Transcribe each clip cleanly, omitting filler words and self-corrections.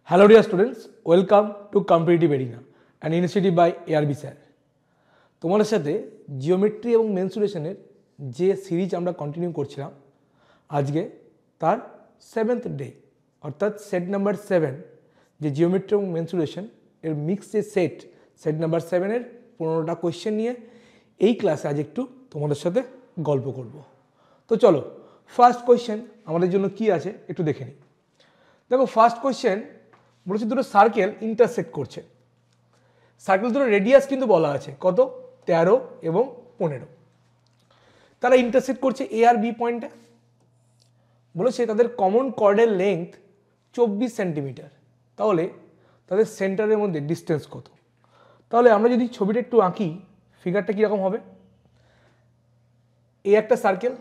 Hello dear students, welcome to Competitive Arena, an initiative by ARB sir. তোমাদের সাথে geometry এবং মেনসুরেশনের যে series আমরা কন্টিনিউ করছিলাম আজকে তার 7th ডে অর্থাৎ সেট নাম্বার 7 যে জিওমেট্রি এবং মেনসুরেশন এর মিক্স যে সেট নাম্বার 7 এর 15টা কোয়েশ্চেন নিয়ে এই ক্লাসে আজ একটু তোমাদের সাথে গল্প করব। তো চলো ফার্স্ট কোয়েশ্চেন আমাদের জন্য কি আছে একটু দেখে নিই। দেখো ফার্স্ট কোয়েশ্চেন বলেছে দুটো সার্কেল ইন্টারসেক্ট করছে। সার্কেল দুটো রেডিয়াস কিন্তু বলা আছে কত 13 এবং 15। তারা ইন্টারসেক্ট করছে এ আর বি পয়েন্টে। বলেছে তাদের কমন কর্ডের লেন্থ 24 সেন্টিমিটার। তাহলে তাদের সেন্টারের মধ্যে ডিস্টেন্স কত? তাহলে আমরা যদি ছবিটা একটু আঁকি ফিগারটা কীরকম হবে, এই একটা সার্কেল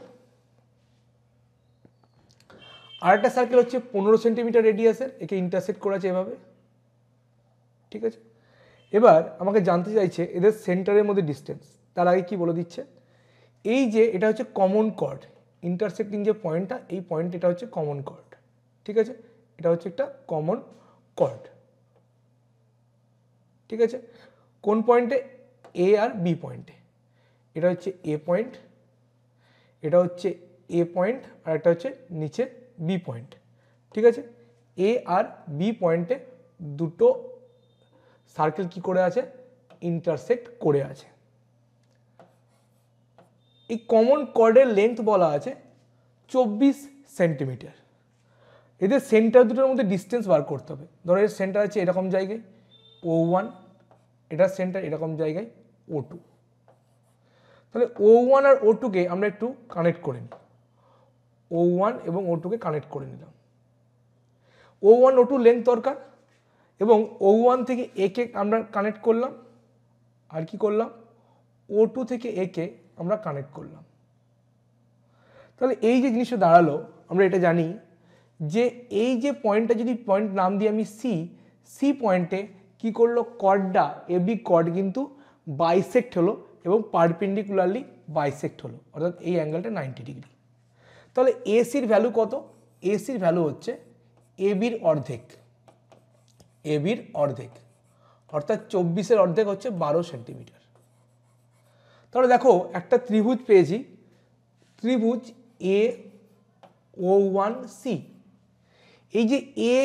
আর একটা সার্কেল হচ্ছে 15 সেন্টিমিটার রেডিয়াসের, একে ইন্টারসেক্ট করা আছে এভাবে, ঠিক আছে। এবার আমাকে জানতে চাইছে এদের সেন্টারের মধ্যে ডিস্টেন্স। তার আগে কি বলে দিচ্ছে, এই যে এটা হচ্ছে কমন কর্ড, ইন্টারসেক্টিং যে পয়েন্টটা এই পয়েন্ট এটা হচ্ছে কমন কর্ড, ঠিক আছে। এটা হচ্ছে একটা কমন কর্ড, ঠিক আছে। কোন পয়েন্টে? এ আর বি পয়েন্টে। এটা হচ্ছে এ পয়েন্ট, এটা হচ্ছে এ পয়েন্ট আর একটা হচ্ছে নিচে বি পয়েন্ট, ঠিক আছে। এ আর বি পয়েন্টে দুটো সার্কেল কি করে আছে? ইন্টারসেক্ট করে আছে। এই কমন কর্ডের লেন্থ বলা আছে 24 সেন্টিমিটার। এদের সেন্টার দুটোর মধ্যে ডিস্টেন্স বার করতে হবে। ধরো এর সেন্টার আছে এরকম জায়গায় O1, এটার সেন্টার এরকম জায়গায় O2। তাহলে O1 আর O2কে আমরা একটু কানেক্ট করে নিই। O1 এবং O2কে কানেক্ট করে নিলাম। O1 O2 লেন্থ দরকার এবং O1 থেকে A কে আমরা কানেক্ট করলাম, আর কি করলাম O2 থেকে A কে আমরা কানেক্ট করলাম। তাহলে এই যে জিনিসটা দাঁড়ালো, আমরা এটা জানি যে এই যে পয়েন্টটা যদি পয়েন্ট নাম দিই আমি সি পয়েন্টে কি করলো, কর্ডটা এবি কর্ড কিন্তু বাইসেক্ট হলো এবং পারপেন্ডিকুলারলি বাইসেক্ট হলো, অর্থাৎ এই অ্যাঙ্গেলটা 90 ডিগ্রি। তাহলে এসির ভ্যালু কত? এসির ভ্যালু হচ্ছে এবির অর্ধেক, এবির অর্ধেক অর্থাৎ 24-এর অর্ধেক হচ্ছে 12 সেন্টিমিটার। তাহলে দেখো একটা ত্রিভুজ পেয়েছি, ত্রিভুজ এ O1 সি। এই যে এ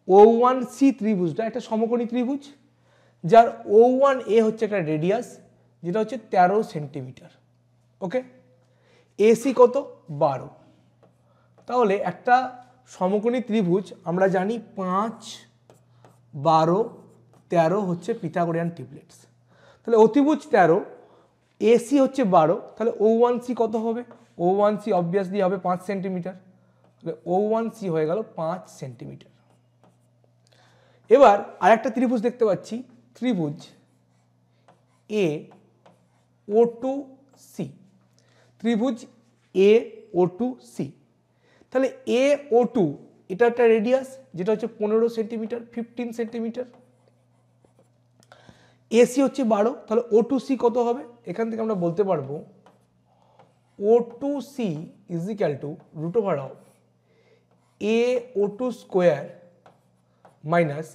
O1 সি ত্রিভুজটা একটা সমকোণী ত্রিভুজ, যার O1 এ হচ্ছে একটা রেডিয়াস যেটা হচ্ছে 13 সেন্টিমিটার। ওকে, এসি কত? 12। তাহলে একটা সমকোণী ত্রিভুজ আমরা জানি 5, 12, 13 হচ্ছে পিথাগোরিয়ান ট্রিপলেটস। তাহলে অতিভুজ 13, এসি হচ্ছে 12, তাহলে O1 সি কত হবে? O1 সি অবভিয়াসলি হবে 5 সেন্টিমিটার। তাহলে O1 সি হয়ে গেল 5 সেন্টিমিটার। এবার আরেকটা ত্রিভুজ দেখতে পাচ্ছি, ত্রিভুজ এ O2 সি, ত্রিভুজ এ O2 সি। তাহলে এ O2 এটা একটা রেডিয়াস যেটা হচ্ছে 15 সেন্টিমিটার, 15 সেন্টিমিটার। এসি হচ্ছে 12, তাহলে O2 সি কত হবে? এখান থেকে আমরা বলতে পারবো O2 C is equal to root over of A O2 square minus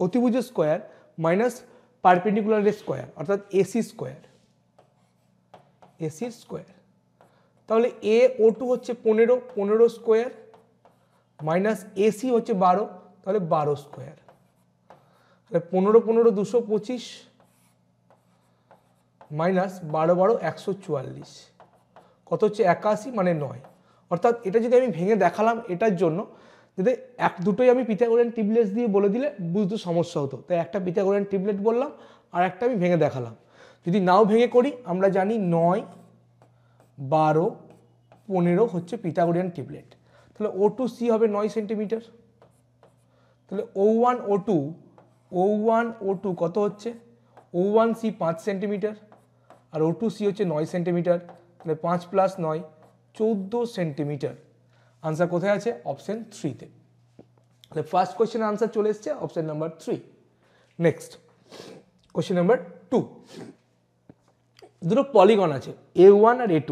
অতিভুজের স্কোয়ার মাইনাস পারপেন্ডিকুলারের স্কোয়ার, অর্থাৎ এসি স্কোয়ার, এসির স্কোয়ার। তাহলে এ O2 হচ্ছে 15 স্কোয়ার মাইনাস এসি হচ্ছে 12, তাহলে 12 স্কোয়ার। তাহলে 15 225 মাইনাস 12 144, কত হচ্ছে 81 মানে 9। অর্থাৎ এটা যদি আমি ভেঙে দেখালাম এটার জন্য, যদি এক দুটোই আমি পিথাগোরিয়ান ট্রিপলেটস দিয়ে বলে দিলে বুঝতে সমস্যা হতো, তাই একটা পিথাগোরিয়ান ট্রিপলেট বললাম আর একটা আমি ভেঙে দেখালাম। যদি নাও ভেঙে করি আমরা জানি 9, 12, 15 হচ্ছে পিথাগোরিয়ান ট্রিপলেট। তাহলে O2 সি হবে 9 সেন্টিমিটার। তাহলে O1 O2 কত হচ্ছে? O1 সি 5 সেন্টিমিটার আর O2 সি হচ্ছে 9 সেন্টিমিটার। তাহলে 5 + 9 14 সেন্টিমিটার। আনসার কোথায় আছে? অপশন 3-তে। তাহলে ফার্স্ট কোয়েশ্চেনের আনসার চলে এসছে option number 3। Next question number 2। দুটো পলিগন আছে A1 আর A2।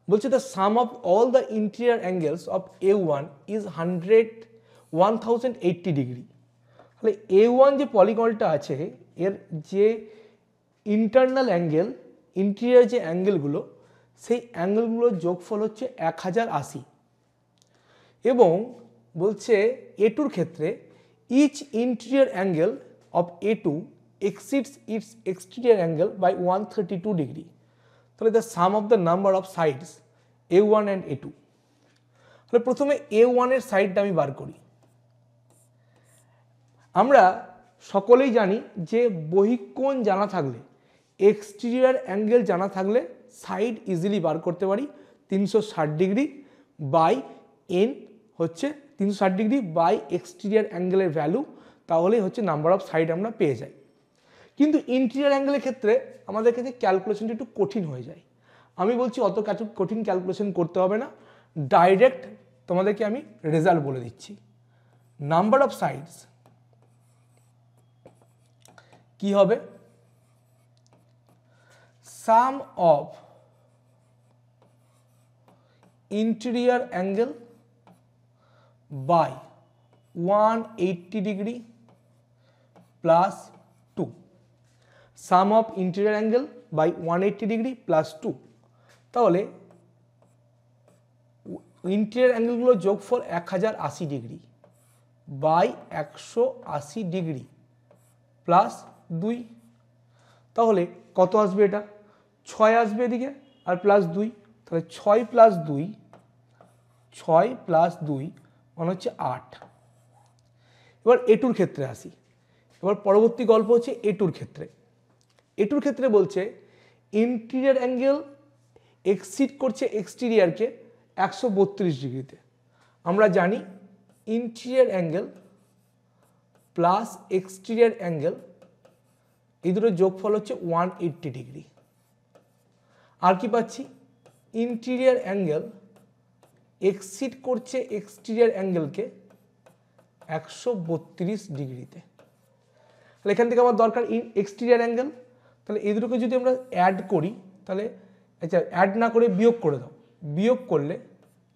বলছে the some of all the interior angles of A1 is 100 1080 degree. তাহলে A1 যে পলিগনটা আছে এর যে ইন্টারনাল অ্যাঙ্গেল, ইন্টেরিয়র যে অ্যাঙ্গেলগুলো, সেই অ্যাঙ্গেলগুলোর যোগফল হচ্ছে 1080। এবং বলছে A2-র ক্ষেত্রে each interior angle of A2 exceeds its exterior angle by 132 degree. তাহলে the sum of the number of sides A1 and A2. তাহলে প্রথমে A1 এর সাইডটা আমি বার করি। আমরা সকলেই জানি যে বহিঃকোণ জানা থাকলে, এক্সটেরিয়র অ্যাঙ্গেল জানা থাকলে সাইড ইজিলি বার করতে পারি। 360 ডিগ্রি বাই এন হচ্ছে 360 ডিগ্রি বাই এক্সটেরিয়র অ্যাঙ্গেলের ভ্যালু, তাহলেই হচ্ছে নাম্বার অফ সাইড আমরা পেয়ে যাই। কিন্তু ইন্টেরিয়র অ্যাঙ্গেলের ক্ষেত্রে আমাদের কাছে ক্যালকুলেশনটা একটু কঠিন হয়ে যায়। আমি বলছি অত কঠিন ক্যালকুলেশন করতে হবে না, ডাইরেক্ট তোমাদেরকে আমি রেজাল্ট বলে দিচ্ছি। নাম্বার অফ সাইডস কি হবে? Sum of interior angle by 180 degree plus 2। Sum of interior angle by 180 degree plus 2। তাহলে ইন্টেরিয়র অ্যাঙ্গেলগুলো যোগফল 1080 ডিগ্রি বাই 180 ডিগ্রি প্লাস 2। তাহলে কত আসবে? এটা 6 আসবে এদিকে, আর প্লাস 2। তাহলে 6 প্লাস 2 মানে হচ্ছে 8। এবার A2-র ক্ষেত্রে আসি। এবার পরবর্তী গল্প হচ্ছে A2-র ক্ষেত্রে। A2-র ক্ষেত্রে বলছে ইন্টেরিয়র অ্যাঙ্গেল এক্সিড করছে এক্সটেরিয়রকে 132 ডিগ্রিতে। আমরা জানি interior angle plus exterior angle এই দুটোর যোগফল হচ্ছে 180 ডিগ্রি। আর কি পাচ্ছি? ইন্টেরিয়র অ্যাঙ্গেল এক্সিড করছে এক্সটেরিয়র অ্যাঙ্গেলকে 132 ডিগ্রিতে। তাহলে এখান থেকে আমার দরকার এক্সটেরিয়র অ্যাঙ্গেল। তাহলে এই দুটোকে যদি আমরা অ্যাড করি, তাহলে আচ্ছা অ্যাড না করে বিয়োগ করে দাও। বিয়োগ করলে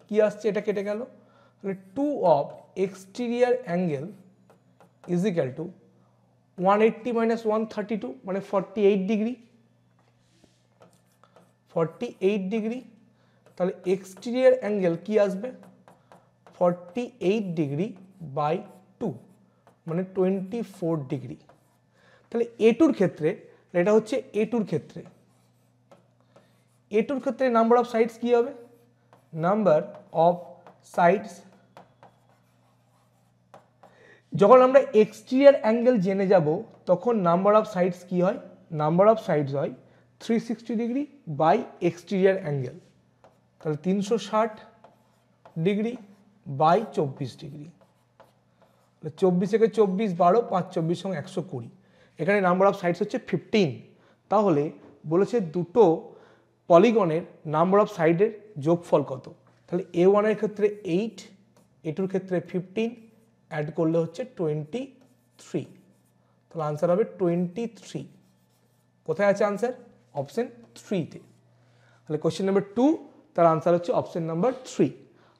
কি আসছে? এটা কেটে গেল। তাহলে 2 of exterior angle is equal two 180 minus 132 মানে 48 ডিগ্রি। 48 ডিগ্রি। তাহলে এক্সটেরিয়র অ্যাঙ্গেল কি আসবে? 48 ডিগ্রি বাই 2 মানে 24 ডিগ্রি। তাহলে A2-র ক্ষেত্রে, এটা হচ্ছে A2-র ক্ষেত্রে, A2-র ক্ষেত্রে নাম্বার অফ সাইডস কি হবে? নাম্বার অফ সাইডস, যখন আমরা এক্সটেরিয়র অ্যাঙ্গেল জেনে যাব তখন নাম্বার অফ সাইডস কি হয়? নাম্বার অফ সাইডস হয় 360 ডিগ্রি বাই এক্সটেরিয়র অ্যাঙ্গেল। তাহলে 360 ডিগ্রি বাই 24 ডিগ্রি। 24 থেকে 24 12, 5 24 সঙ্গে 120। এখানে নাম্বার অফ সাইডস হচ্ছে 15। তাহলে বলেছে দুটো পলিগনের নাম্বার অফ সাইডের যোগফল কত? তাহলে A1 এর ক্ষেত্রে 8, A2-র ক্ষেত্রে 15, অ্যাড করলে হচ্ছে 23। তাহলে আনসার হবে 23। কোথায় আছে আনসার? অপশন 3-তে। তাহলে কোশ্চেন নাম্বার 2 তার আনসার হচ্ছে অপশন নাম্বার 3।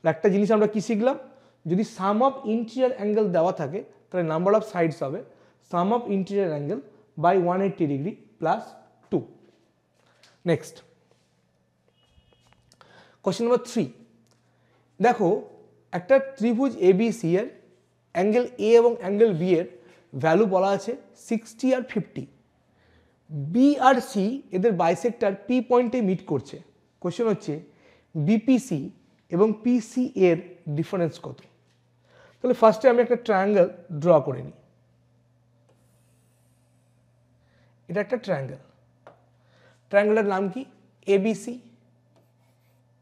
একটা জিনিস আমরা কি শিখলাম? যদি সাম অফ ইন্টেরিয়র অ্যাঙ্গেল দেওয়া থাকে তাহলে নাম্বার অফ সাইডস হবে sum of interior angle by 180 degree plus 2। Next question number 3। দেখো একটা ত্রিভুজ ABC এর অ্যাঙ্গেল A এবং অ্যাঙ্গেল B এর ভ্যালু বলা আছে 60 আর 50। B আর C এদের বাইসেক্টর P পয়েন্টে মিট করছে। কোশ্চেন হচ্ছে BPC এবং PC এর ডিফারেন্স কত? তাহলে ফার্স্টে আমি একটা ট্রায়াঙ্গেল ড্র করে নিই। এটা একটা ট্রায়াঙ্গেল। ট্রায়াঙ্গেলের নাম কি? ABC,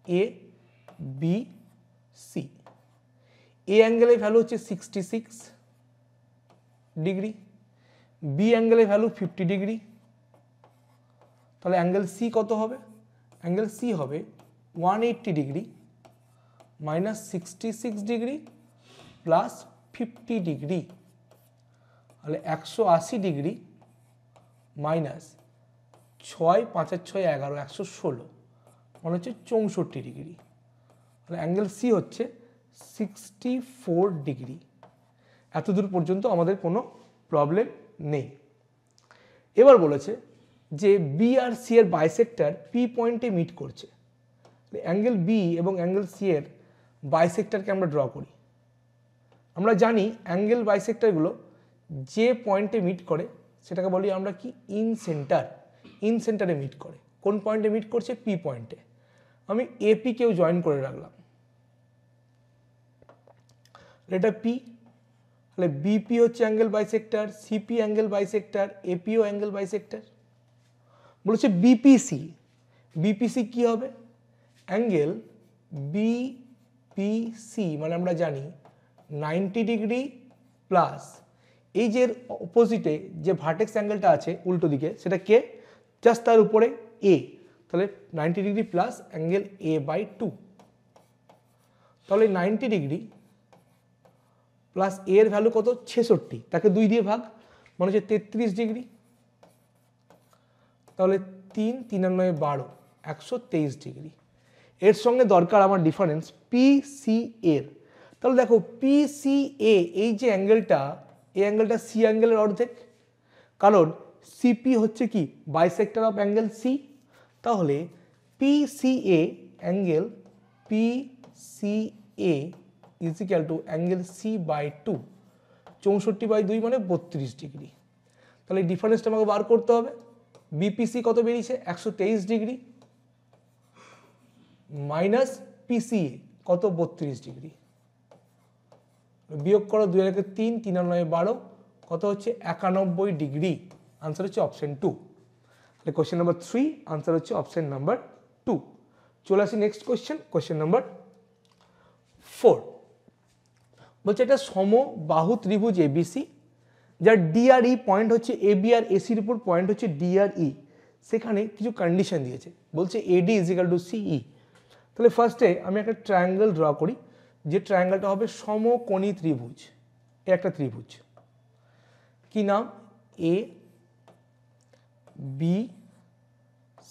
ABC। A অ্যাঙ্গেলের ভ্যালু হচ্ছে 66 ডিগ্রি, B অ্যাঙ্গেলের ভ্যালু 50 ডিগ্রি। তাহলে অ্যাঙ্গেল C কত হবে? অ্যাঙ্গেল C হবে 180 degree minus 66 degree plus 50 degree. তাহলে 180 ডিগ্রি মাইনাস 6 5 আর 6 11, 116 মানে হচ্ছে 64 ডিগ্রি। তাহলে অ্যাঙ্গেল C হচ্ছে 64 ডিগ্রি। এতদূর পর্যন্ত আমাদের কোনো প্রবলেম নেই। এবার বলেছে যে বি আর সি এর বাইসেক্টর পি পয়েন্টে মিট করছে। অ্যাঙ্গেল বি এবং অ্যাঙ্গেল সি এর বাইসেক্টরকে আমরা ড্র করি। আমরা জানি অ্যাঙ্গেল বাইসেক্টরগুলো যে পয়েন্টে মিট করে সেটাকে বলি আমরা কি ইন সেন্টার। ইন সেন্টারে মিট করে। কোন পয়েন্টে মিট করছে? পি পয়েন্টে। আমি এপি কেও জয়েন করে রাখলাম, এটা পি, তাহলে বিপি হচ্ছে angle bisector, CP angle bisector, এপিও অ্যাঙ্গেল বাইসেক্টর। বলেছে বিপিসি। বিপিসি কি হবে? অ্যাঙ্গেল বিপিসি মানে আমরা জানি 90 ডিগ্রি প্লাস এই যে অপোজিটে যে ভার্টেক্স অ্যাঙ্গেলটা আছে উল্টো দিকে সেটা কে? জাস্ট তার উপরে এ, তাহলে 90 degree plus angle A by 2। তাহলে 90 ডিগ্রি প্লাস এ এর ভ্যালু কত? 66, তাকে 2 দিয়ে ভাগ মানে হচ্ছে 33 ডিগ্রি। তাহলে 3 3 আর 9 12, 123 ডিগ্রি। এর সঙ্গে দরকার আমার ডিফারেন্স পিসি এর। তাহলে দেখো পিসিএ এই যে অ্যাঙ্গেলটা, এই অ্যাঙ্গেলটা সি অ্যাঙ্গেলের অর্ধেক, কারণ সিপি হচ্ছে কি বাইসেক্টর অফ অ্যাঙ্গেল সি। তাহলে PCA angle PCA is equal to angle C by 2, 64/2 মানে 32 ডিগ্রি। তাহলে এই ডিফারেন্সটা আমাকে বার করতে হবে। বিপিসি কত বেরিয়েছে? 123 ডিগ্রি মাইনাস পিসিএ কত? 32 ডিগ্রি। বিয়োগ করো 2 আর 3, 3 আর 9 12, কত হচ্ছে? 91 ডিগ্রি। আনসার হচ্ছে অপশন 2। তাহলে কোশ্চেন নাম্বার 3 আনসার হচ্ছে অপশন নাম্বার 2। চলে আসি নেক্সট কোশ্চেন, কোশ্চেন নাম্বার 4। বলছে এটা সমবাহু ত্রিভুজ এবিসি, যার ডিআরই পয়েন্ট হচ্ছে এবি আর এসির উপর পয়েন্ট হচ্ছে ডিআরই। সেখানে কিছু কন্ডিশন দিয়েছে, বলছে এডি ইজ ইকুয়াল টু সিই। তাহলে ফার্স্টে আমি একটা ট্রায়াঙ্গেল ড্র করি, যে ট্রায়াঙ্গেলটা হবে সমকোণী ত্রিভুজ। একটা ত্রিভুজ, কি নাম? A B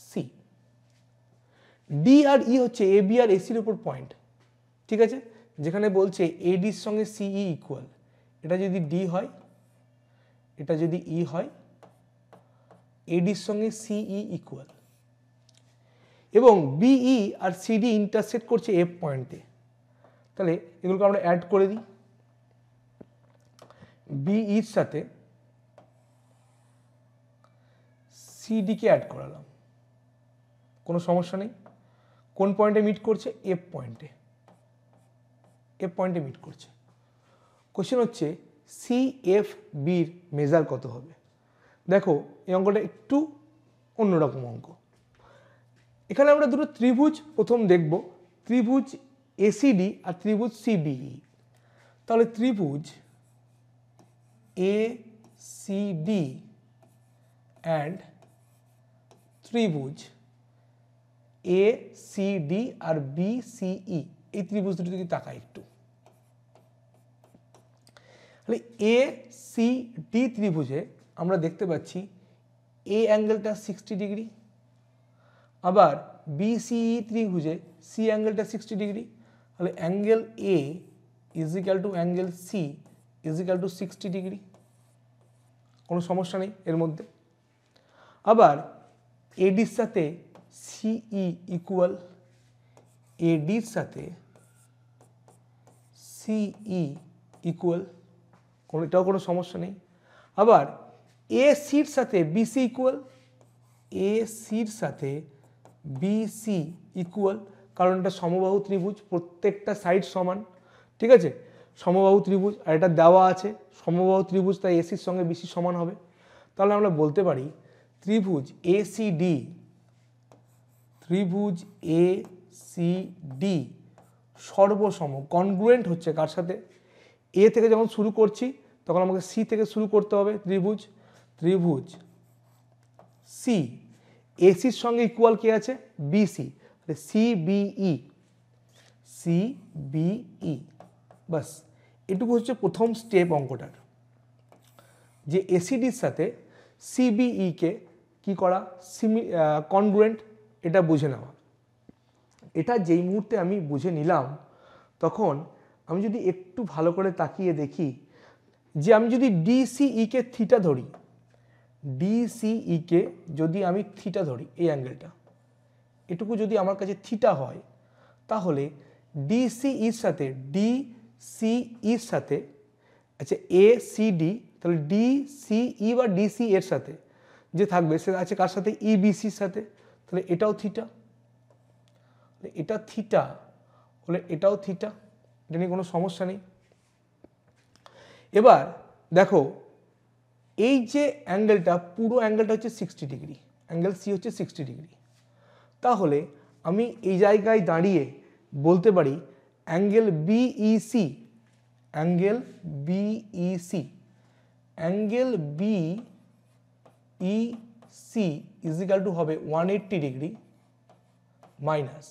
C. ডি আর ই হচ্ছে এ বি আর এসির উপর পয়েন্ট, ঠিক আছে? যেখানে বলছে এডির সঙ্গে সিই ইকুয়াল। এটা যদি ডি হয়, এটা যদি ই হয়, এডির সঙ্গে সিই ইকুয়াল, এবং বিই আর সিডি ইন্টারসেক্ট করছে এফ পয়েন্টে। তাহলে এগুলোকে আমরা অ্যাড করে দিই। বিইর সাথে সিডিকে অ্যাড করালাম, কোনো সমস্যা নেই। কোন পয়েন্টে মিট করছে? এফ পয়েন্টে। এফ পয়েন্টে মিট করছে। কোশ্চেন হচ্ছে সি এফ বির মেজার কত হবে? দেখো এই অঙ্কটা একটু অন্যরকম অঙ্ক। এখানে আমরা দুটো ত্রিভুজ প্রথম দেখব, ত্রিভুজ এসিডি আর ত্রিভুজ সিবিই। তাহলে ত্রিভুজ এ সিডি অ্যান্ড ত্রিভুজ এ সিডি আর বিসিই, এই ত্রিভুজ দুটো দিকে তাকাই একটু। তাহলে এ সি ডি ত্রিভুজে আমরা দেখতে পাচ্ছি এ অ্যাঙ্গেলটা 60 ডিগ্রি, আবার বিসিই ত্রিভুজে সি অ্যাঙ্গেলটা 60 ডিগ্রি। তাহলে angle A is equal to angle C is equal to 60 degree, কোনো সমস্যা নেই এর মধ্যে। আবার এডির সাথে সিই ইকুয়াল, এডির সাথে সিই ইকুয়াল, এটাও কোনো সমস্যা নেই। আবার এ সির সাথে বিসি ইকুয়াল, এ সির সাথে বিসি ইকুয়াল, কারণ এটা সমবাহু ত্রিভুজ, প্রত্যেকটা সাইড সমান, ঠিক আছে? সমবাহু ত্রিভুজ আর এটা দেওয়া আছে সমবাহু ত্রিভুজ, তাই এসির সঙ্গে বিসি সমান হবে। তাহলে আমরা বলতে পারি ত্রিভুজ এসিডি, ত্রিভুজ এসিডি সর্বসম, কনগ্রুয়েন্ট হচ্ছে কার সাথে? এ থেকে যখন শুরু করছি তখন আমাকে সি থেকে শুরু করতে হবে। ত্রিভুজ ত্রিভুজ সি এসির সঙ্গে ইকুয়াল কে আছে? BC, CBE, CBE. বাস এটুকু হচ্ছে প্রথম স্টেপ অঙ্কটার, যে এসিডির সাথে সিবিই কে কি করা? কনগ্রুয়েন্ট, এটা বুঝে নেওয়া। এটা যেই মুহূর্তে আমি বুঝে নিলাম, তখন আমি যদি একটু ভালো করে তাকিয়ে দেখি, যে আমি যদি ডিসিই কে থিটা ধরি, ডিসিই কে যদি আমি থিটা ধরি, এই অ্যাঙ্গেলটা এটুকু যদি আমার কাছে থিটা হয়, তাহলে ডিসিইর সাথে ডিসিইর সাথে আচ্ছা এ সি ডি, তাহলে ডিসিই বা ডিসি এর সাথে যে থাকবে সে আছে কার সাথে, ইবিসির সাথে, তাহলে এটাও থিটা, এটা থিটা হলে এটাও থিটা, এটা নিয়ে কোনো সমস্যা নেই। এবার দেখো এই যে অ্যাঙ্গেলটা, পুরো অ্যাঙ্গেলটা হচ্ছে 60 ডিগ্রি, অ্যাঙ্গেল সি হচ্ছে 60 ডিগ্রি। তাহলে আমি এই জায়গায় দাঁড়িয়ে বলতে পারি angle BEC, angle BEC, angle BEC is equal two হবে 180 degree minus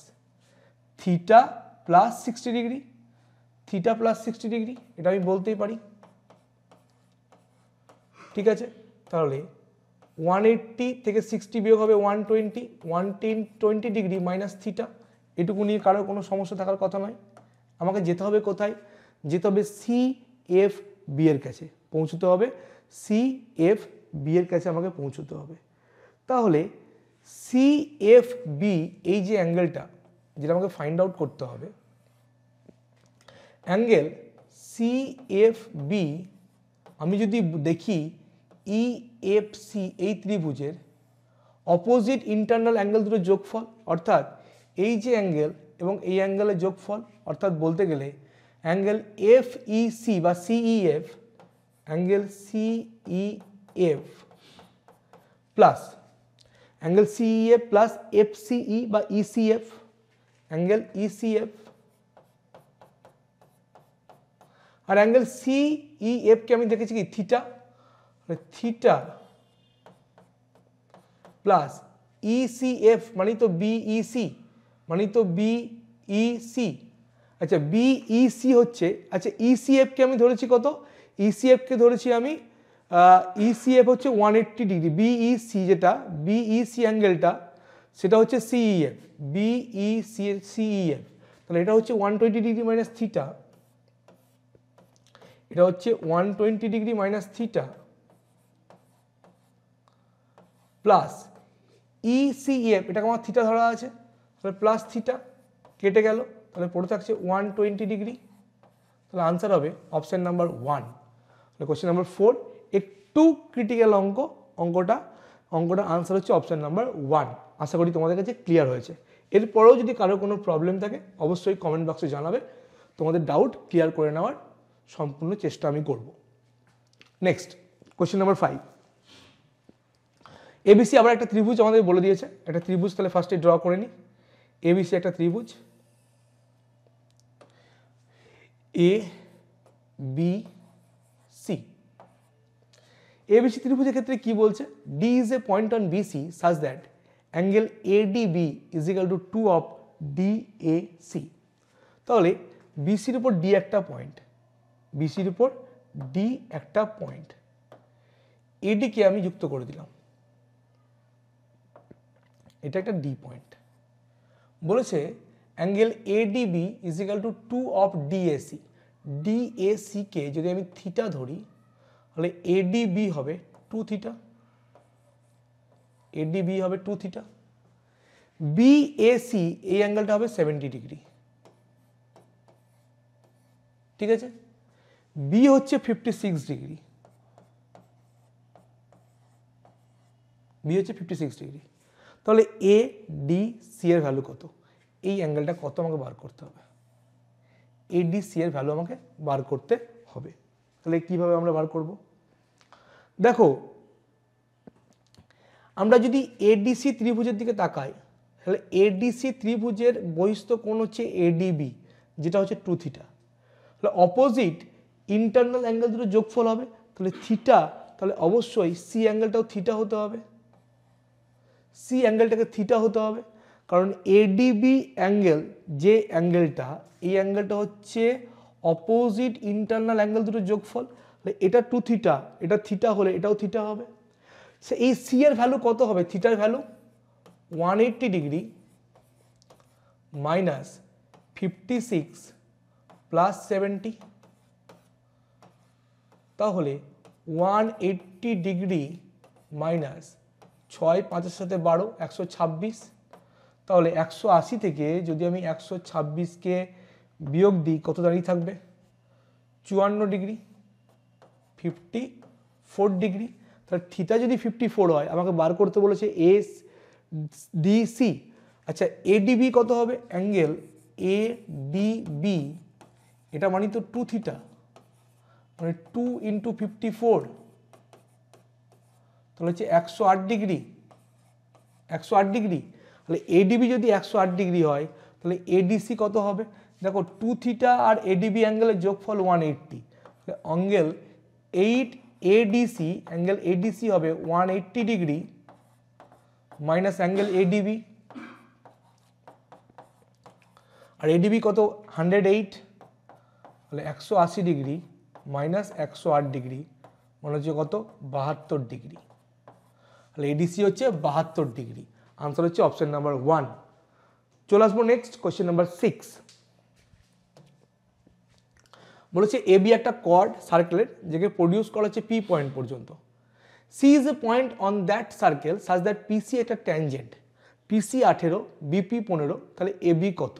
theta plus 60 degree, theta plus 60 degree, এটা আমি বলতেই পারি। ঠিক আছে, তাহলে 180 থেকে 60 বিয়োগ হবে 120, 120 ডিগ্রি মাইনাস থিটা, এটুকু নিয়ে কারোর কোনো সমস্যা থাকার কথা নয়। আমাকে যেতে হবে কোথায়, যেতে হবে সি এফ বি এর কাছে পৌঁছতে হবে, সি এফ বি এর কাছে আমাকে পৌঁছতে হবে। তাহলে সি এফ বি এই যে অ্যাঙ্গেলটা যেটা আমাকে ফাইন্ড আউট করতে হবে, অ্যাঙ্গেল সি এফ বি আমি যদি দেখি ই এফ সি এই ত্রিভুজের অপোজিট ইন্টারনাল অ্যাঙ্গেল দুটো যোগফল, অর্থাৎ এই যে অ্যাঙ্গেল এবং এই অ্যাঙ্গেলের যোগফল, অর্থাৎ বলতে গেলে অ্যাঙ্গেল এফ ই সি বা CEF, angle CEF plus angle CEF plus F সিই বা ইসিএফ, অ্যাঙ্গেল ইসিএফ, আর অ্যাঙ্গেল সিইএফ কে আমি দেখেছি কি থিটা, থিটা প্লাস ইসিএফ মানে তো বিইসি, মানে তো বিইসি। আচ্ছা বিইসি হচ্ছে, আচ্ছা ইসিএফ কে আমি ধরেছি কত, ইসিএফ কে ধরেছি আমি ইসিএফ হচ্ছে 180 ডিগ্রি, বিইসি যেটা বিইসি অ্যাঙ্গেলটা সেটা হচ্ছে সিইএফ, বিইসি সিইএফ, তাহলে এটা হচ্ছে 120 ডিগ্রি মাইনাস থিটা, এটা হচ্ছে 120 degree minus theta plus ECF, এটাকে আমার থিটা ধরা আছে, তাহলে প্লাস থিটা কেটে গেল, তাহলে পড়ে থাকছে 120 ডিগ্রি। তাহলে আনসার হবে অপশন নাম্বার 1। তাহলে কোশ্চেন নাম্বার 4 একটু ক্রিটিক্যাল অঙ্কটা আনসার হচ্ছে অপশন নাম্বার 1। আশা করি তোমাদের কাছে ক্লিয়ার হয়েছে। এরপরেও যদি কারো কোনো প্রবলেম থাকে অবশ্যই কমেন্ট বক্সে জানাবে, তোমাদের ডাউট ক্লিয়ার করে নেওয়ার সম্পূর্ণ চেষ্টা আমি করব। নেক্সট কোশ্চেন নাম্বার 5, এবিসি আবার একটা ত্রিভুজ আমাদের বলে দিয়েছে, একটা ত্রিভুজ তাহলে ফার্স্টে ড্র করে নিই। এবিসি একটা ত্রিভুজ, এ বি সি। এবিসি ত্রিভুজের ক্ষেত্রে কি বলছে, D is a point on BC such that angle ADB is equal to 2 of DAC. তাহলে বিসির উপর ডি একটা পয়েন্ট, বিসির উপর ডি একটা পয়েন্ট, এডিকে আমি যুক্ত করে দিলাম, এটা একটা ডি পয়েন্ট। বলেছে angle ADB is equal to 2 of DAC, DAC কে যদি আমি থিটা ধরি তাহলে এডিবি হবে 2 থিটা, এডিবি হবে 2 থিটা, বিএসি এই অ্যাঙ্গেলটা হবে 70 ডিগ্রি। ঠিক আছে, বি হচ্ছে 56 ডিগ্রি, বি হচ্ছে 56 ডিগ্রি। তাহলে এ ডি সি এর ভ্যালু কত, এই অ্যাঙ্গেলটা কত আমাকে বার করতে হবে, এ ডি সি এর ভ্যালু আমাকে বার করতে হবে। তাহলে কিভাবে আমরা বার করব, দেখো আমরা যদি এডিসি ত্রিভুজের দিকে তাকাই, তাহলে এডিসি ত্রিভুজের বহিস্থ কোণ হচ্ছে এডিবি যেটা হচ্ছে 2 থিটা, তাহলে অপোজিট ইন্টারনাল অ্যাঙ্গেল দুটো যোগফল হবে, তাহলে থিটা, তাহলে অবশ্যই সি অ্যাঙ্গেলটাও থিটা হতে হবে, সি অ্যাঙ্গেলটাকে থিটা হতে হবে, কারণ এডিবি অ্যাঙ্গেল যে অ্যাঙ্গেলটা, এই অ্যাঙ্গেলটা হচ্ছে অপোজিট ইন্টারনাল অ্যাঙ্গেল দুটো যোগফল, এটা 2 থিটা, এটা থিটা হলে এটাও থিটা হবে। সে এই সি এর ভ্যালু কত হবে, থিটার ভ্যালু 180 ডিগ্রি মাইনাস 56 প্লাস 70, তাহলে 180 ডিগ্রি মাইনাস 6 5-এর সাথে 12 126। তাহলে 180 থেকে যদি আমি 126কে বিয়োগ দিই কত দাঁড়িয়ে থাকবে 54 ডিগ্রি 54 ডিগ্রি। তাহলে থিটা যদি 54 হয় আমাকে বার করতে বলেছে এস ডিসি। আচ্ছা এডিবি কত হবে অ্যাঙ্গেল এডিবি এটা মানে তো 2 থিটা মানে 2 × 54 তাহলে হচ্ছে 108 ডিগ্রি 108 ডিগ্রি। তাহলে এডিবি যদি 108 ডিগ্রি হয় তাহলে এডিসি কত হবে দেখো 2 থিটা আর এডিবি অ্যাঙ্গেলের যোগফল 180। তাহলে অ্যাঙ্গেল 8 এডিসি অ্যাঙ্গেল এডিসি হবে 180 ডিগ্রি মাইনাস অ্যাঙ্গেল এডিবি। আর এডিবি কত 108 তাহলে 180 ডিগ্রি মাইনাস 108 ডিগ্রি মানে হচ্ছে কত 72 ডিগ্রি। তাহলে এডিসি হচ্ছে 72 ডিগ্রি। আনসার হচ্ছে অপশন নাম্বার 1। চলে আসবো নেক্সট কোয়েশ্চেন নাম্বার 6। বলেছে এবি একটা কর্ড সার্কেলের যেকে প্রডিউস করা হচ্ছে পি পয়েন্ট পর্যন্ত। C is a point on that circle such that PC একটা ট্যানজেন্ট, পিসি 18 বিপি 15, তাহলে এবি কত।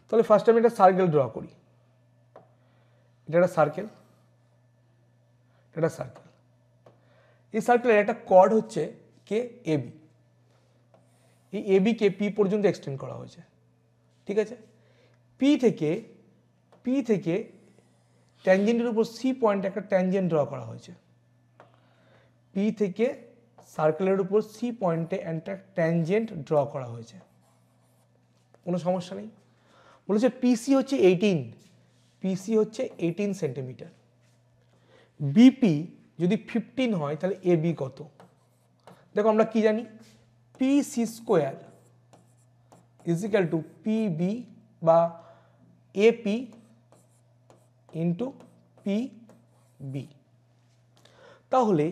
তাহলে ফার্স্ট আমি একটা সার্কেল ড্র করি, এটা একটা সার্কেল, এটা সার্কেল। এই সার্কেলের একটা কর্ড হচ্ছে কে এবি। এই এবি কে পি পর্যন্ত এক্সটেন্ড করা হয়েছে, ঠিক আছে। পি থেকে ট্যানজেন্টের উপর সি পয়েন্টে একটা ট্যানজেন্ট ড্র করা হয়েছে। পি থেকে সার্কেলের উপর সি পয়েন্টে একটা ট্যানজেন্ট ড্র করা হয়েছে, কোনো সমস্যা নেই। বলেছে পিসি হচ্ছে 18, পিসি হচ্ছে 18 সেন্টিমিটার। বিপি যদি 15 হয় তাহলে এবি কত। দেখো আমরা কি জানি পিসি square is equal two PB বা এপি ইন্টু পিবি। তাহলে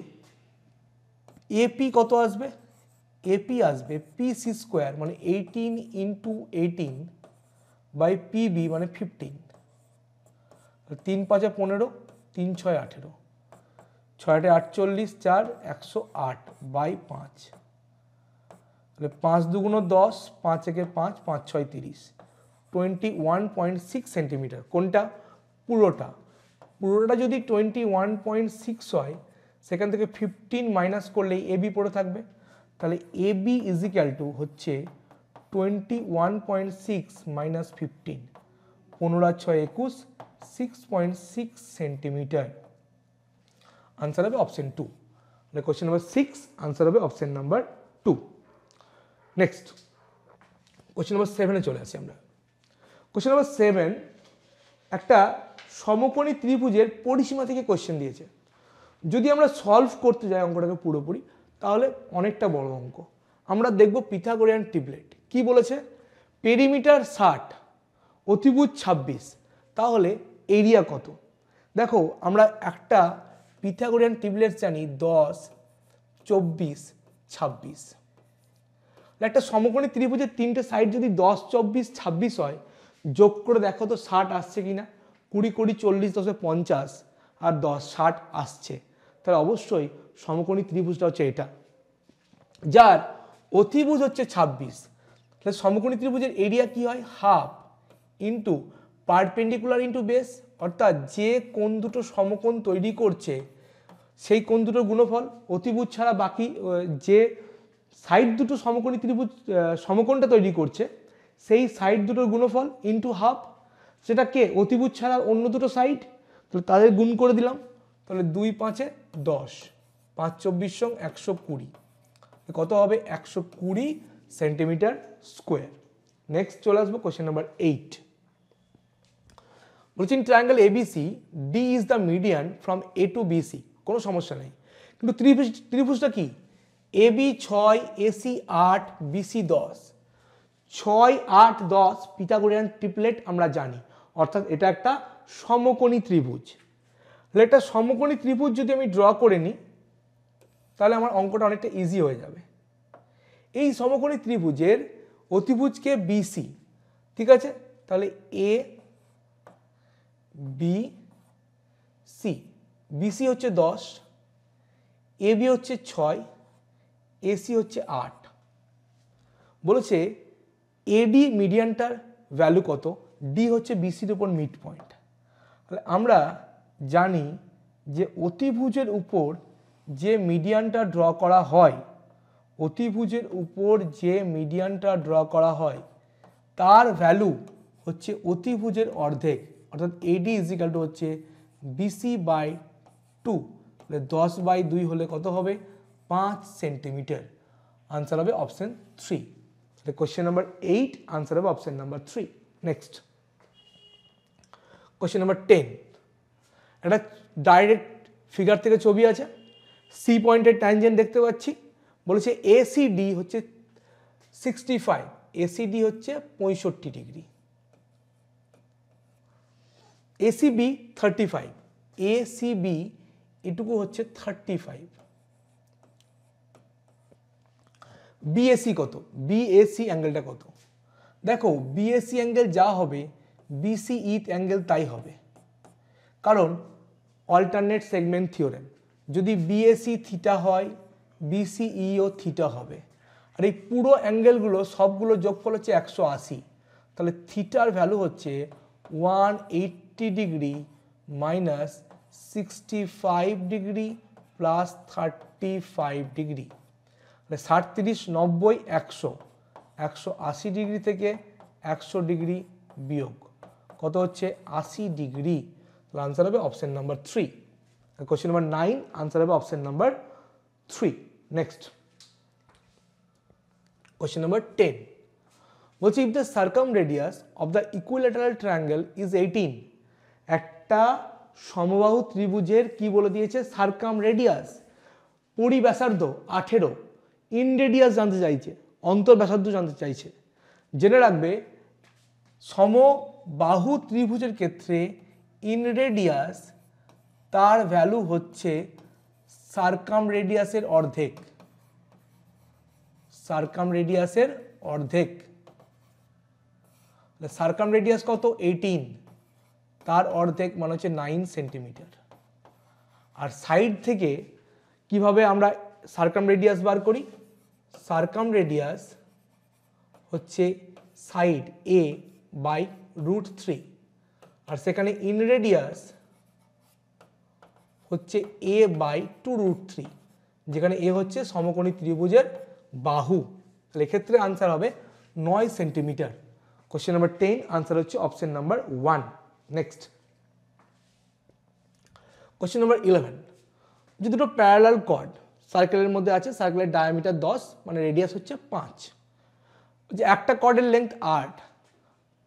এপি কত আসবে, এপি আসবে পিসি স্কোয়ার মানে 18 ইন্টু 18 বাই পিবি মানে 15। 3 5 15, 3 6 18, 6 48, 4 108 বাই 5। তাহলে 5 2 10, 5 1 5, 5 6 30, 21.6 সেন্টিমিটার। কোনটা পুরোটা, পুরোটা যদি 21.6 হয় সেখান থেকে 15 মাইনাস করলেই এবি পড়ে থাকবে। তাহলে এবি ইজ ইকাল টু হচ্ছে 21.6 মাইনাস 15, 15 6 21, 6.6 সেন্টিমিটার। আনসার হবে অপশন 2। মানে কোয়েশ্চেন নাম্বার 6 আনসার হবে option number 2। Next question number 7-এ চলে আসি আমরা। কোয়েশ্চেন নাম্বার 7 একটা সমকোণী ত্রিভুজের পরিসীমা থেকে কোয়েশ্চেন দিয়েছে। যদি আমরা সলভ করতে যাই অঙ্কটাকে পুরোপুরি তাহলে অনেকটা বড় অঙ্ক। আমরা দেখব পিথাগোরিয়ান ট্রিপলেট কি বলেছে, পেরিমিটার 60, অতিভুজ 26, তাহলে এরিয়া কত। দেখো আমরা একটা পিথাগোরিয়ান ট্রিপলেট জানি 10 24 26। একটা সমকোণী ত্রিভুজের তিনটে সাইড যদি 10 24 26 হয় যোগ করে দেখো তো 60 আসছে কিনা। 20 20 40 10 50 আর 10 60 আসছে। তাহলে অবশ্যই সমকোণী ত্রিভুজটা হচ্ছে এটা, যার অতিভুজ হচ্ছে 26। তাহলে সমকোণী ত্রিভুজের এরিয়া কি হয় half into perpendicular into base, অর্থাৎ যে কোণ দুটো সমকোণ তৈরি করছে সেই কোণ দুটোর গুণফল, অতিভুজ ছাড়া বাকি যে সাইড দুটো সমকোণী ত্রিভুজ সমকোণটা তৈরি করছে সেই সাইড দুটোর গুণফল ইন্টু হাফ, সেটা কে অতিভুজ ছাড়া অন্য দুটো সাইড, তাহলে তাদের গুণ করে দিলাম। তাহলে 2 5 10, 5 24 120, কত হবে 120 সেন্টিমিটার স্কোয়ার। নেক্সট চলে আসবো কোয়েশ্চেন নাম্বার 8। বলছেন triangle ABC D is the median from A to BC, কোনো সমস্যা নেই। কিন্তু ত্রিভুজটা কি AB 6, AC 8, BC 10, 6 8 10 Pythagorean triplet আমরা জানি, অর্থাৎ এটা একটা সমকোণী ত্রিভুজ। তাহলে একটা সমকোণী ত্রিভুজ যদি আমি ড্র করে নিই তাহলে আমার অঙ্কটা অনেকটা ইজি হয়ে যাবে। এই সমকোণী ত্রিভুজের অতিভুজকে বিসি, ঠিক আছে। তাহলে এ বি সি, বিসি হচ্ছে 10, এবি হচ্ছে 6, এসি হচ্ছে 8। বলেছে এডি মিডিয়ানটার ভ্যালু কত, ডি হচ্ছে বিসির উপর মিড পয়েন্ট। তাহলে আমরা জানি যে অতিভুজের উপর যে মিডিয়ানটা ড্র করা হয়, অতিভুজের উপর যে মিডিয়ানটা ড্র করা হয় তার ভ্যালু হচ্ছে অতিভুজের অর্ধেক, অর্থাৎ এডি ইজিক্যাল টু হচ্ছে বিসি বাই 2। তাহলে 10/2 হলে কত হবে, 5 সেন্টিমিটার। আনসার হবে অপশন 3। তাহলে কোশ্চেন নাম্বার 8 আনসার হবে option number 3। Next question number 10, একটা ডাইরেক্ট ফিগার থেকে ছবি আছে, সি পয়েন্টের ট্যানজেন্ট দেখতে পাচ্ছি। বলেছে এসিডি হচ্ছে 65, এসিডি হচ্ছে 65 ডিগ্রি, এসিবি 35, এসিবি এটুকু হচ্ছে 35, বিএসি কত, বিএসি অ্যাঙ্গেলটা কত। দেখো বিএসি অ্যাঙ্গেল যা হবে বিসিই অ্যাঙ্গেল তাই হবে, কারণ অল্টারনেট সেগমেন্ট থিওরেম। যদি বিএসি থিটা হয় বিসিইও থিটা হবে। আর এই পুরো অ্যাঙ্গেলগুলো সবগুলো যোগফল হচ্ছে 180। তাহলে থিটার ভ্যালু হচ্ছে 180 degree minus 65 degree plus 35 degree. তাহলে 60, 30, 90, 100, 180 ডিগ্রি থেকে 100 ডিগ্রি বিয়োগ কত হচ্ছে 80 ডিগ্রি। তাহলে আনসার হবে option number 3। Question number 9 answer হবে option number 3। Next question number 10, বলছি if the circumradius of the equilateral triangle is 18, একটা সমবাহু ত্রিভুজের কি বলে দিয়েছে, সার্কামরেডিয়াস, পরিব্যাসার্ধ 18, ইন রেডিয়াস জানতে চাইছে, অন্তর্ব্যাসার্ধ জানতে চাইছে। জেনে রাখবে সমবাহু ত্রিভুজের ক্ষেত্রে ইন রেডিয়াস তার ভ্যালু হচ্ছে সার্কামরেডিয়াসের অর্ধেক, সার্কামরেডিয়াসের অর্ধেক। সার্কামরেডিয়াস কত, 18, তার অর্ধেক মানে হচ্ছে 9 সেন্টিমিটার। আর সাইড থেকে কিভাবে আমরা সার্কামরেডিয়াস বার করি, সার্কামরেডিয়াস হচ্ছে সাইড এ বাই √3, আর সেখানে ইন রেডিয়াস হচ্ছে a বাই 2√3, যেখানে এ হচ্ছে সমকোণী ত্রিভুজের বাহু। তাহলে এক্ষেত্রে আনসার হবে 9 সেন্টিমিটার। কোশ্চেন নাম্বার 10 আনসার হচ্ছে option number 1। Next question number 11, যে দুটো প্যারালাল কর্ড সার্কেলের মধ্যে আছে, সার্কেলের ডায়ামিটার 10 মানে রেডিয়াস হচ্ছে 5, যে একটা কর্ডের লেন্থ 8,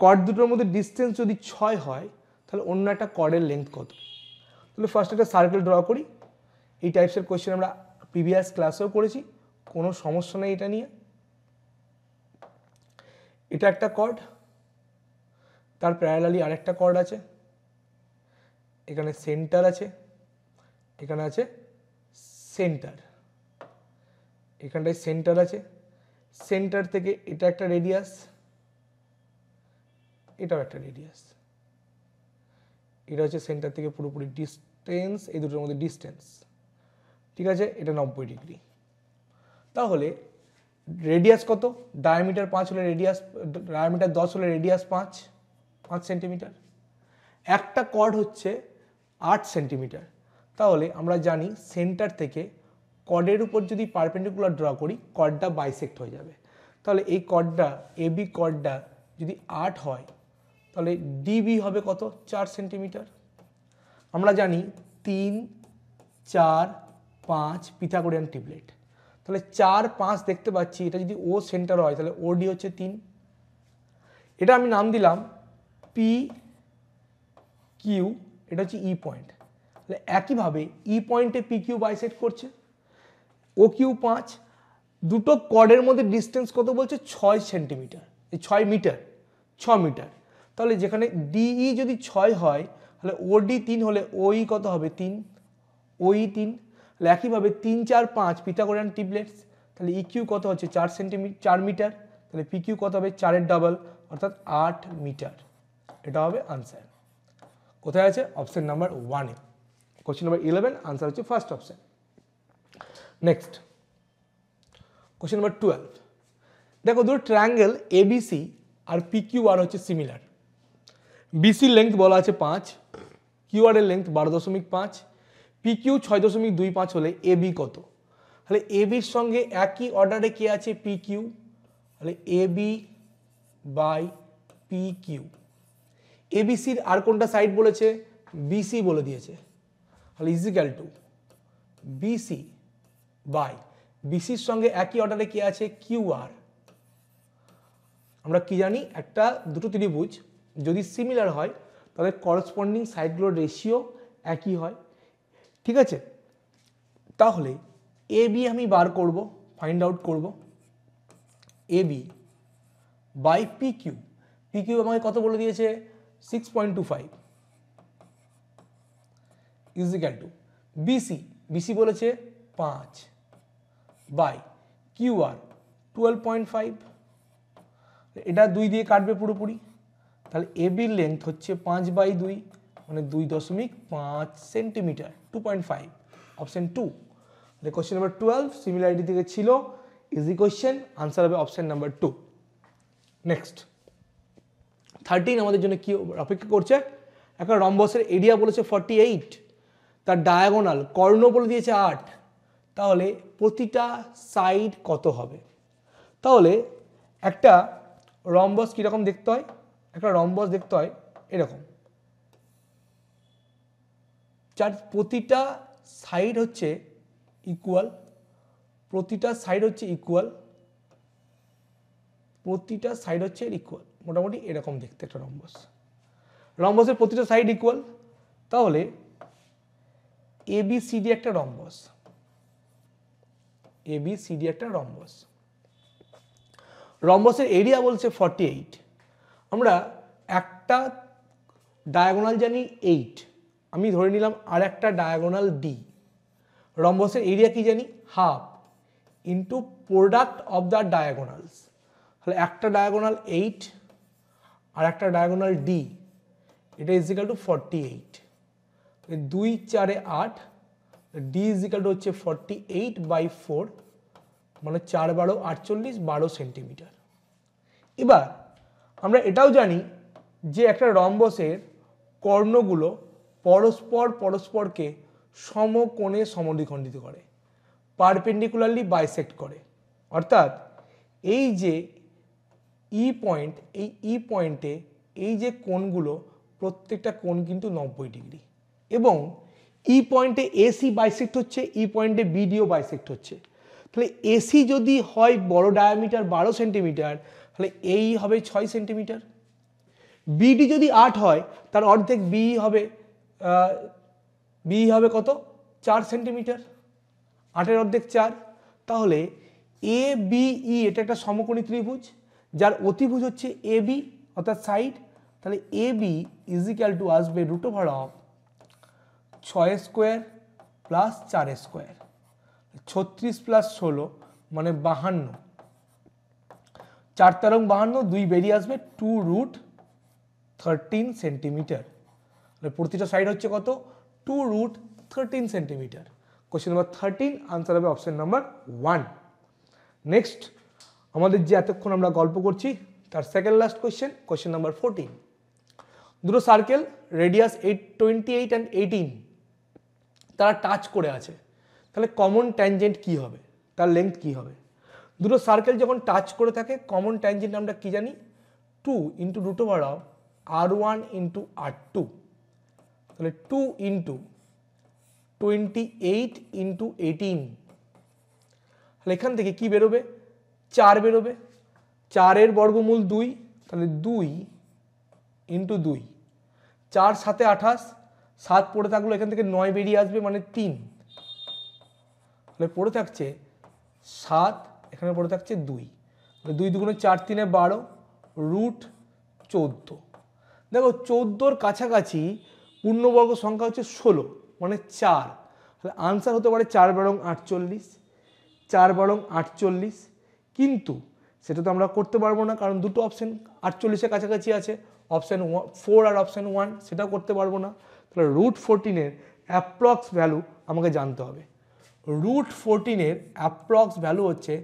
কর্ড দুটোর মধ্যে ডিস্টেন্স যদি 6 হয় তাহলে অন্য একটা কর্ডের লেন্থ কত। তাহলে ফার্স্ট একটা সার্কেল ড্র করি। এই টাইপসের কোয়েশ্চেন আমরা প্রিভিয়াস ক্লাসেও করেছি, কোনো সমস্যা নেই এটা নিয়ে। এটা একটা কর্ড, তার প্যারালালি আরেকটা কর্ড আছে, এখানে সেন্টার আছে, এখানে আছে সেন্টার, এখানটায় সেন্টার আছে, সেন্টার থেকে এটা একটা রেডিয়াস, এটাও একটা রেডিয়াস, এটা হচ্ছে সেন্টার থেকে পুরোপুরি ডিস্টেন্স, এই দুটোর মধ্যে ডিস্টেন্স, ঠিক আছে, এটা 90 ডিগ্রি। তাহলে রেডিয়াস কত, ডায়ামিটার 5 হলে রেডিয়াস, ডায়ামিটার 10 হলে রেডিয়াস 5 সেন্টিমিটার। একটা কর্ড হচ্ছে 8 সেন্টিমিটার। তাহলে আমরা জানি সেন্টার থেকে কর্ডের উপর যদি পারপেন্ডিকুলার ড্র করি কর্ডটা বাইসেক্ট হয়ে যাবে। তাহলে এই কর্ডটা এবি কর্ডটা যদি 8 হয় তাহলে ডিবি হবে কত, 4 সেন্টিমিটার। আমরা জানি 3, 4, 5 পিথাগোরিয়ান ট্রিপলেট। তাহলে 4, 5 দেখতে পাচ্ছি, এটা যদি ও সেন্টার হয় তাহলে ওডি হচ্ছে 3। এটা আমি নাম দিলাম পি কিউ, এটা হচ্ছে ই পয়েন্ট। তাহলে একইভাবে ই পয়েন্টে পি কিউ বাইসেক্ট করছে, ও কিউ 5, দুটো কর্ডের মধ্যে ডিস্টেন্স কত বলছে, 6 সেন্টিমিটার, 6 মিটার, 6 মিটার। তাহলে যেখানে ডিই যদি 6 হয় তাহলে ওডি 3 হলে ওই কত হবে, 3, ওই 3। তাহলে একইভাবে 3, 4, 5 পিথাগোরিয়ান ট্রিপলেটস, তাহলে ইকিউ কত হচ্ছে 4 সেন্টিমিটার, 4 মিটার, তাহলে পিকিউ কত হবে 4-এর ডাবল অর্থাৎ 8 মিটার। এটা হবে আনসার। কোথায় আছে, অপশন নাম্বার 1-এ। কোশ্চেন নাম্বার 11 আনসার হচ্ছে first option. Next question number 12, দেখো দুটো ট্রায়াঙ্গেল এবিসি আর পিকিউআর হচ্ছে সিমিলার। বিসির লেন্থ বলা আছে 5, কিউআর এর লেন্থ 12.5, পিকিউ 6.25 হলে এবি কত? তাহলে এবির সঙ্গে একই অর্ডারে কে আছে? পিকিউ। তাহলে এবি বাই পিকিউ। এবিসির আর কোনটা সাইড বলেছে? বিসি বলে দিয়েছে। তাহলে ইজিক্যাল টু বিসি বাই বিসির সঙ্গে একই অর্ডারে কে আছে? কিউআর। আমরা কি জানি, একটা দুটো ত্রিভুজ যদি সিমিলার হয় তাহলে করসপন্ডিং সাইডগুলোর রেশিও একই হয়, ঠিক আছে? তাহলে এবি আমি বার করব, ফাইন্ড আউট করব এবি বাই পিকিউ। পিকিউ আমাকে কত বলে দিয়েছে? 6.25 ইজিক্যাল টু বিসি, বিসি বলেছে 5 বাই কিউআর 12.5। এটা 2 দিয়ে কাটবে পুরোপুরি, তাহলে এবির লেন্থ হচ্ছে 5/2 মানে 2.5 centimetre, 2.5, option 2। Question number 12 similarity থেকে ছিল, ইজি কোশ্চেন, আনসার হবে অপশন নাম্বার 2। নেক্সট 13 আমাদের জন্য কি অপেক্ষা করছে? একটা রম্বসের এরিয়া বলেছে 48, তার ডায়াগোনাল কর্ণ বলে দিয়েছে 8, তাহলে প্রতিটা সাইড কত হবে? তাহলে একটা রম্বস কিরকম দেখতে হয়? একটা রম্বস দেখতে হয় এরকম, যার প্রতিটা সাইড হচ্ছে ইকুয়াল, প্রতিটা সাইড হচ্ছে ইকুয়াল, প্রতিটা সাইড হচ্ছে ইকুয়াল, মোটামুটি এরকম দেখতে একটা রম্বস। রম্বসের প্রতিটা সাইড ইকুয়াল, তাহলে এবিসিডি একটা রম্বস, এবিসিডি একটা রম্বস। রম্বসের এরিয়া বলছে 48, আমরা একটা ডায়াগোনাল জানি 8, আমি ধরে নিলাম আর একটা ডায়াগোনাল ডি। রম্বসের এরিয়া কি জানি? Half into product of the diagonals. তাহলে একটা ডায়াগোনাল 8 আর একটা ডায়াগোনাল ডি, এটা is equal to 48। 2 4 8, D is equal to হচ্ছে 48/4 মানে 4 12 48, 12 সেন্টিমিটার। এবার আমরা এটাও জানি যে একটা রম্বসের কর্ণগুলো পরস্পরকে সমকোণে সমদ্বিখণ্ডিত করে, পারপেন্ডিকুলারলি বাইসেক্ট করে। অর্থাৎ এই যে ই পয়েন্ট, এই ই পয়েন্টে এই যে কোণগুলো, প্রত্যেকটা কোণ কিন্তু 90 ডিগ্রি, এবং ই পয়েন্টে এসি বাইসেক্ট হচ্ছে, ই পয়েন্টে বিডিও বাইসেক্ট হচ্ছে। তাহলে এসি যদি হয় বড় ডায়ামিটার 12 সেন্টিমিটার, তাহলে এই হবে 6 সেন্টিমিটার। বিডি যদি 8 হয়, তার অর্ধেক বি হবে কত? 4 সেন্টিমিটার, 8-এর অর্ধেক 4। তাহলে এ বি ই এটা একটা সমকোণী ত্রিভুজ, যার অতিভুজ হচ্ছে এ বি অর্থাৎ সাইড। তাহলে এ বি ইজিক্যাল টু আসবে √6² প্লাস 4², 36 প্লাস 16 মানে 52, 4 তেরং 52, 2 বেরিয়ে আসবে 2√13 সেন্টিমিটার। প্রতিটা সাইড হচ্ছে কত? 2√13 সেন্টিমিটার। কোশ্চেন নাম্বার 13 আনসার হবে অপশন নাম্বার 1। নেক্সট আমাদের যে এতক্ষণ আমরা গল্প করছি তার second last question, question number 14। দুটো সার্কেল রেডিয়াস 28 and 18 তারা টাচ করে আছে, তাহলে কমন ট্যানজেন্ট কি হবে? তার লেন্থ কি হবে? দুটো সার্কেল যখন টাচ করে থাকে, কমন ট্যানজেন্ট আমরা কি জানি? 2 × √R1 × R2। তাহলে 2 × 28 × 18, তাহলে এখান থেকে কি বেরোবে? 4 বেরোবে। 4-এর বর্গমূল 2, তাহলে 2 × 2, 4 7 28, 7 পড়ে থাকলো, এখান থেকে 9 বেরিয়ে আসবে মানে 3, তাহলে পড়ে থাকছে 7, এখানে পড়ে থাকছে 2, 2 2 4 3 12, √14। দেখো 14-র কাছাকাছি পূর্ণবর্গ সংখ্যা হচ্ছে 16 মানে 4, তাহলে আনসার হতে পারে 4 12 48, 4 12 48, কিন্তু সেটা তো আমরা করতে পারবো না, কারণ দুটো অপশন 48-এর কাছাকাছি আছে, অপশন 4 আর অপশন 1, সেটাও করতে পারবো না। তাহলে √14-এর অ্যাপ্রক্স ভ্যালু আমাকে জানতে হবে। √14 অ্যাপ্রক্স ভ্যালু হচ্ছে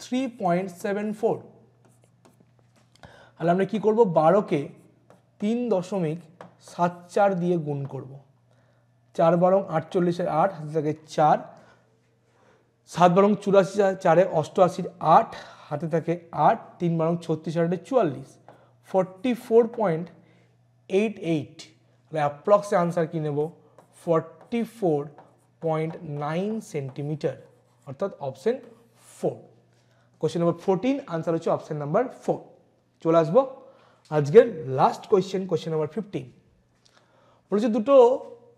3.74। তাহলে আমরা কি করব, 12কে 3.74 দিয়ে গুণ করব। 4 বারং 48 8 হাতে থাকে 4, 7 বারং 84 4 88 8 হাতে থাকে 8, 3 বারং 36 8 44, 44.88। তাহলে অ্যাপ্রক্সে আনসার কি নেব, 44.9 সেন্টিমিটার, অর্থাৎ অপশন 4। কোশ্চেন নাম্বার 14 আনসার হচ্ছে অপশন নাম্বার 4। চলে আসবো আজকের লাস্ট কোয়েশ্চেন, কোয়েশ্চেন নাম্বার 15। বলেছে দুটো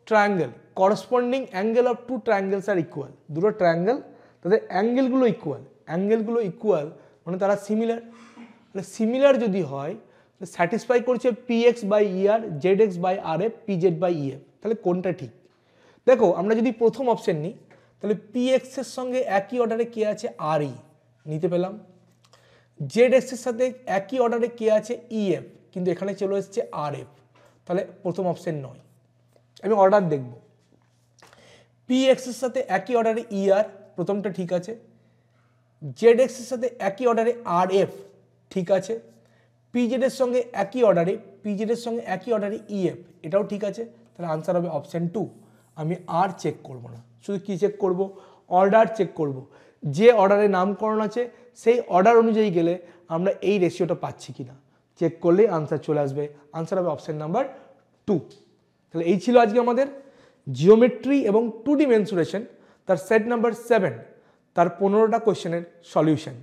triangle corresponding angle of two triangles are equal. দুটো ট্রায়াঙ্গেল, তাদের অ্যাঙ্গেলগুলো ইকুয়াল। অ্যাঙ্গেলগুলো ইকুয়াল মানে তারা সিমিলার। তাহলে সিমিলার যদি হয় স্যাটিসফাই করছে px by er, zx by rf, pz by ef। তাহলে কোনটা ঠিক? দেখো আমরা যদি প্রথম অপশন নিই তাহলে px এর সঙ্গে একই অর্ডারে কে আছে re, নিতে পেলাম। zx এর সাথে একই অর্ডারে কে আছে ef, কিন্তু এখানে চলে এসছে rf, তাহলে প্রথম অপশন নয়। আমি অর্ডার দেখব, px এর সাথে একই অর্ডারে er, প্রথমটা ঠিক আছে। zx এর সাথে একই অর্ডারে rf, ঠিক আছে। pz এর সঙ্গে একই অর্ডারে ef, এটাও ঠিক আছে। তাহলে আনসার হবে অপশন 2। আমি আর চেক করব না, শুধু কি চেক করব, অর্ডার চেক করব। যে অর্ডারে নামকরণ আছে সেই অর্ডার অনুযায়ী গেলে আমরা এই রেশিওটা পাচ্ছি কিনা চেক করলেই আনসার চলে আসবে। আনসার হবে অপশন নাম্বার 2। তাহলে এই ছিল আজকে আমাদের জিওমেট্রি এবং 2D মেনসুরেশন, তার সেট নাম্বার 7, তার 15টা কোয়েশ্চেনের সলিউশন।